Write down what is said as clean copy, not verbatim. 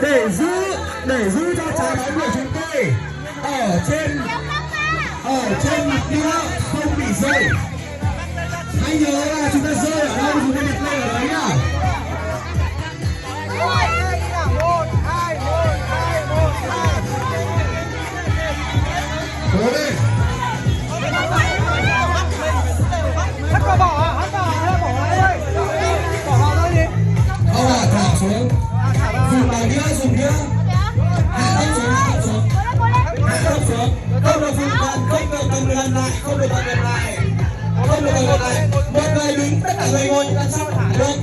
để giữ cho trái bóng của chúng tôi ở trên mặt nữa không bị rơi. Hãy nhớ là chúng ta rơi ở đâu chúng ta đặt lên ở đấy nhá. Cố lên. Hất vào bỏ à? Hất vào hay bỏ lại đây? Bỏ vào thôi đi. Không là thả xuống. Dùng vào đĩa, dùng đĩa. Hạ tốc xuống, hạ tốc xuống. Hạ tốc xuống. Không được dùng bàn, không được cầm lần lại, không được cầm lần lại. Không được cầm lần lại. Một người đứng, tất cả người ngồi làm sao thả được.